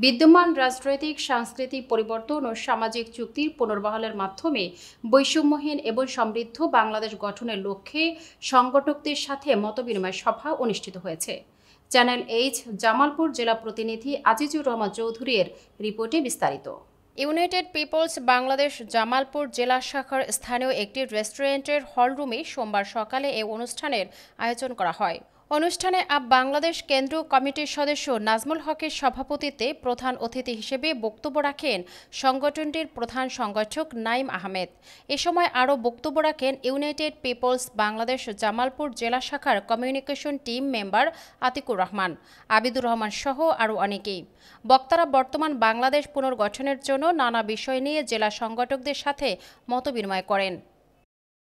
বিদ্যমান রাজনৈতিক সাংস্কৃতিক পরিবর্তন ও সামাজিক চুক্তির পুনর্বহালের মাধ্যমে বৈষম্যহীন এবং সমৃদ্ধ বাংলাদেশ গঠনের লক্ষ্যে সংগঠকদের সাথে মতবিনিময় সভা অনুষ্ঠিত হয়েছে। চ্যানেল এইচ জামালপুর জেলা প্রতিনিধি আজিজুর রহমান চৌধুরীর রিপোর্টে বিস্তারিত। ইউনাইটেড পিপলস বাংলাদেশ জামালপুর জেলা শাখার স্থানীয় একটি রেস্টুরেন্টের হলরুমে সোমবার সকালে এই অনুষ্ঠানের আয়োজন করা হয়। অনুষ্ঠানে বাংলাদেশ কেন্দ্রীয় কমিটির সদস্য নাজমুল হকের সভাপতিত্বে প্রধান অতিথি হিসেবে বক্তব্য রাখেন সংগঠনটির প্রধান সংগঠক নাইম আহমেদ। এ সময় আরও বক্তব্য রাখেন ইউনাইটেড পিপলস বাংলাদেশ জামালপুর জেলা শাখার communication team member Atikur Rahman, Abidur Rahman সহ আরও অনেকেই। বক্তারা বর্তমান বাংলাদেশ পুনর্গঠনের জন্য নানা বিষয় নিয়ে জেলা সংগঠকদের সাথে মতবিনিময় করেন।